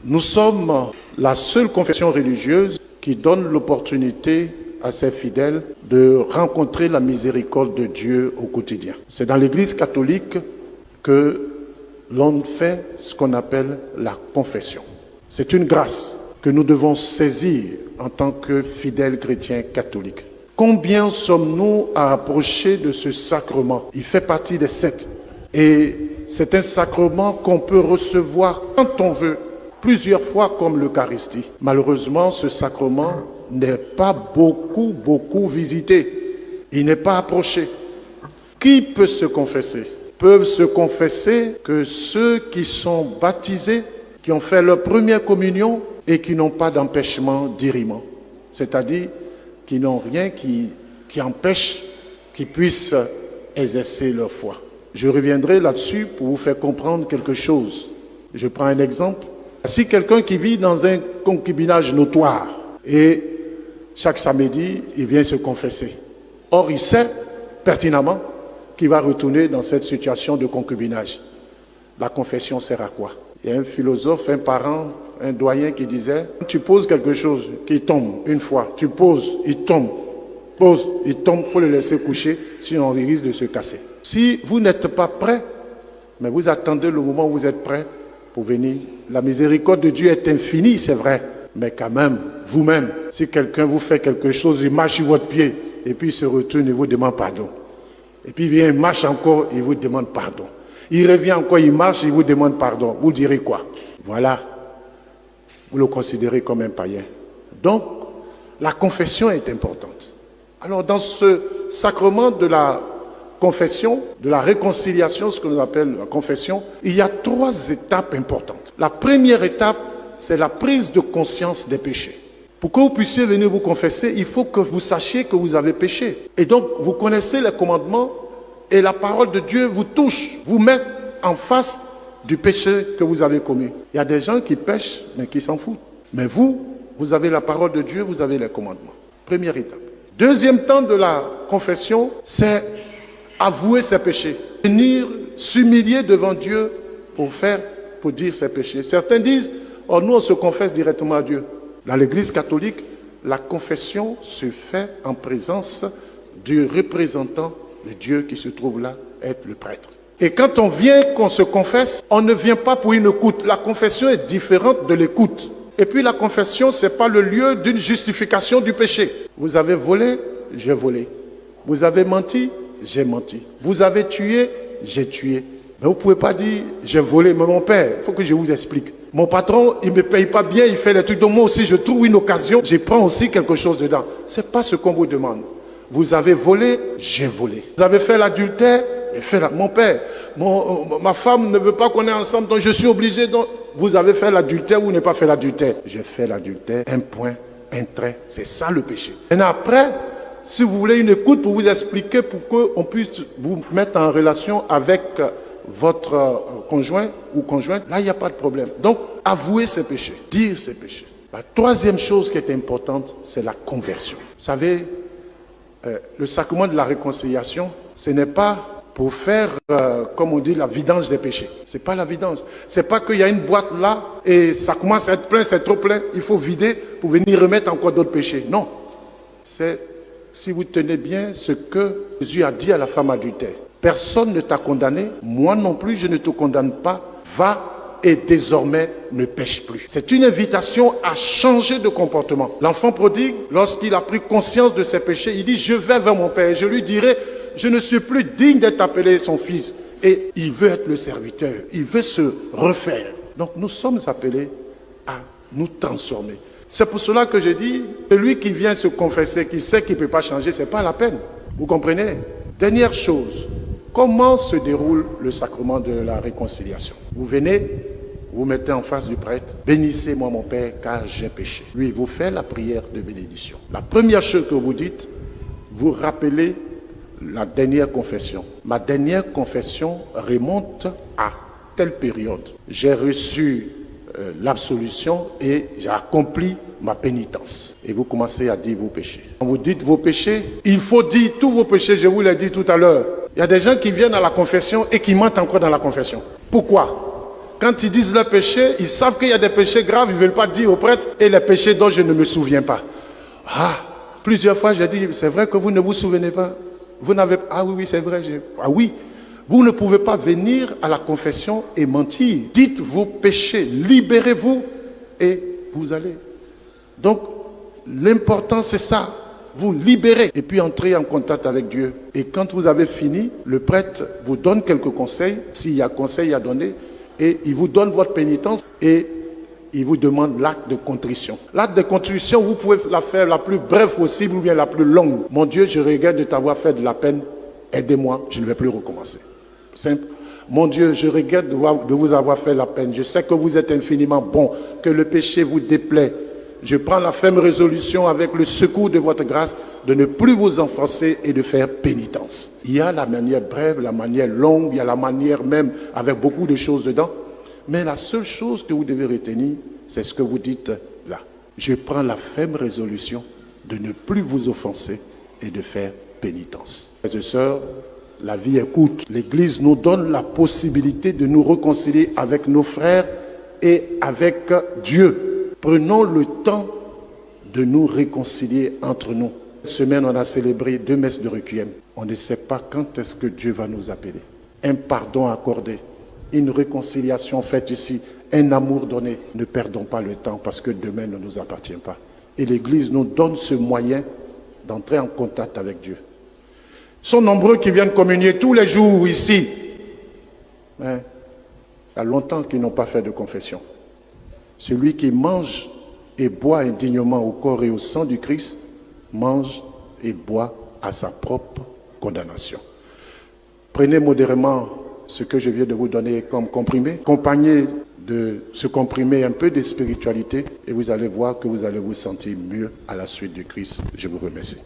Nous sommes la seule confession religieuse qui donne l'opportunité à ses fidèles de rencontrer la miséricorde de Dieu au quotidien. C'est dans l'Église catholique que l'on fait ce qu'on appelle la confession. C'est une grâce que nous devons saisir en tant que fidèles chrétiens catholiques. Combien sommes-nous à approcher de ce sacrement? Il fait partie des 7. Et c'est un sacrement qu'on peut recevoir quand on veut, plusieurs fois comme l'Eucharistie. Malheureusement, ce sacrement n'est pas beaucoup visité. Il n'est pas approché. Qui peut se confesser? Peuvent se confesser que ceux qui sont baptisés, qui ont fait leur première communion et qui n'ont pas d'empêchement d'irriment. C'est-à-dire qui n'ont rien qui empêche qu'ils puissent exercer leur foi. Je reviendrai là-dessus pour vous faire comprendre quelque chose. Je prends un exemple. Si quelqu'un qui vit dans un concubinage notoire et chaque samedi, il vient se confesser. Or, il sait pertinemment qu'il va retourner dans cette situation de concubinage. La confession sert à quoi? Il y a un philosophe, un parent, un doyen qui disait, tu poses quelque chose qui tombe une fois, tu poses, il tombe, pose, il tombe, il faut le laisser coucher, sinon il risque de se casser. Si vous n'êtes pas prêt, mais vous attendez le moment où vous êtes prêt pour venir, la miséricorde de Dieu est infinie, c'est vrai, mais quand même, vous-même, si quelqu'un vous fait quelque chose, il marche sur votre pied, et puis il se retourne et vous demande pardon. Et puis il vient, il marche encore, il vous demande pardon. Il revient encore, il marche, il vous demande pardon. Vous direz quoi? Voilà. Vous le considérez comme un païen. Donc, la confession est importante. Alors, dans ce sacrement de la confession, de la réconciliation, ce que l'on appelle la confession, il y a 3 étapes importantes. La première étape, c'est la prise de conscience des péchés. Pour que vous puissiez venir vous confesser, il faut que vous sachiez que vous avez péché. Et donc, vous connaissez les commandements et la parole de Dieu vous touche, vous met en face du péché que vous avez commis. Il y a des gens qui pêchent, mais qui s'en foutent. Mais vous avez la parole de Dieu, vous avez les commandements. Première étape. Deuxième temps de la confession, c'est avouer ses péchés. Venir s'humilier devant Dieu pour dire ses péchés. Certains disent, oh, nous on se confesse directement à Dieu. Dans l'Église catholique, la confession se fait en présence du représentant de Dieu qui se trouve là, être le prêtre. Et quand on vient, qu'on se confesse, on ne vient pas pour une écoute. La confession est différente de l'écoute. Et puis la confession, ce n'est pas le lieu d'une justification du péché. Vous avez volé, j'ai volé. Vous avez menti, j'ai menti. Vous avez tué, j'ai tué. Mais vous ne pouvez pas dire, j'ai volé. Mais mon père, il faut que je vous explique. Mon patron, il ne me paye pas bien, il fait les trucs. Donc moi aussi, je trouve une occasion, je prends aussi quelque chose dedans. Ce n'est pas ce qu'on vous demande. Vous avez volé, j'ai volé. Vous avez fait l'adultère, j'ai fait mon père, ma femme ne veut pas qu'on est ensemble, donc je suis obligé. Donc, vous avez fait l'adultère ou vous n'avez pas fait l'adultère? J'ai fait l'adultère, un point, un trait, c'est ça le péché. Et après, si vous voulez une écoute pour vous expliquer, pour qu'on puisse vous mettre en relation avec votre conjoint ou conjointe, là il n'y a pas de problème. Donc, avouer ses péchés, dire ses péchés. La troisième chose qui est importante, c'est la conversion. Vous savez, le sacrement de la réconciliation, ce n'est pas pour faire, comme on dit, la vidange des péchés. Ce n'est pas la vidange. Ce n'est pas qu'il y a une boîte là et ça commence à être plein, c'est trop plein, il faut vider pour venir remettre encore d'autres péchés. Non. C'est, si vous tenez bien, ce que Jésus a dit à la femme adultère. Personne ne t'a condamné, moi non plus, je ne te condamne pas. Va et désormais ne pêche plus. C'est une invitation à changer de comportement. L'enfant prodigue, lorsqu'il a pris conscience de ses péchés, il dit, je vais vers mon père et je lui dirai, je ne suis plus digne d'être appelé son fils. Et il veut être le serviteur, il veut se refaire. Donc nous sommes appelés à nous transformer. C'est pour cela que je dis, celui qui vient se confesser, qui sait qu'il ne peut pas changer, ce n'est pas la peine. Vous comprenez? Dernière chose, comment se déroule le sacrement de la réconciliation? Vous venez, vous mettez en face du prêtre, bénissez-moi mon Père car j'ai péché. Lui, il vous fait la prière de bénédiction. La première chose que vous dites, vous rappelez la dernière confession. Ma dernière confession remonte à telle période. J'ai reçu l'absolution et j'ai accompli ma pénitence. Et vous commencez à dire vos péchés. Quand vous dites vos péchés, il faut dire tous vos péchés, je vous l'ai dit tout à l'heure. Il y a des gens qui viennent à la confession et qui mentent encore dans la confession. Pourquoi? Quand ils disent leurs péchés, ils savent qu'il y a des péchés graves, ils ne veulent pas dire au prêtre, et les péchés dont je ne me souviens pas. Ah, plusieurs fois j'ai dit, c'est vrai que vous ne vous souvenez pas. Vous n'avez pas. Ah oui, oui, c'est vrai. Ah oui. Vous ne pouvez pas venir à la confession et mentir. Dites vos péchés, libérez-vous et vous allez. Donc, l'important c'est ça. Vous libérez et puis entrez en contact avec Dieu. Et quand vous avez fini, le prêtre vous donne quelques conseils, s'il y a conseil à donner, et il vous donne votre pénitence et il vous demande l'acte de contrition. L'acte de contrition, vous pouvez la faire la plus brève possible ou bien la plus longue. Mon Dieu, je regrette de t'avoir fait de la peine. Aidez-moi, je ne vais plus recommencer. Simple. Mon Dieu, je regrette de vous avoir fait la peine. Je sais que vous êtes infiniment bon, que le péché vous déplaît. Je prends la ferme résolution avec le secours de votre grâce de ne plus vous enfoncer et de faire pénitence. Il y a la manière brève, la manière longue, il y a la manière même avec beaucoup de choses dedans. Mais la seule chose que vous devez retenir, c'est ce que vous dites là. Je prends la ferme résolution de ne plus vous offenser et de faire pénitence. Frères et sœurs, la vie est courte. L'Église nous donne la possibilité de nous réconcilier avec nos frères et avec Dieu. Prenons le temps de nous réconcilier entre nous. Cette semaine, on a célébré 2 messes de requiem. On ne sait pas quand est-ce que Dieu va nous appeler. Un pardon accordé, une réconciliation faite ici, un amour donné. Ne perdons pas le temps parce que demain ne nous appartient pas. Et l'Église nous donne ce moyen d'entrer en contact avec Dieu. Ils sont nombreux qui viennent communier tous les jours ici. Mais il y a longtemps qu'ils n'ont pas fait de confession. Celui qui mange et boit indignement au corps et au sang du Christ, mange et boit à sa propre condamnation. Prenez modérément ce que je viens de vous donner comme comprimé. Accompagnez de ce comprimé un peu de spiritualité et vous allez voir que vous allez vous sentir mieux à la suite du Christ. Je vous remercie.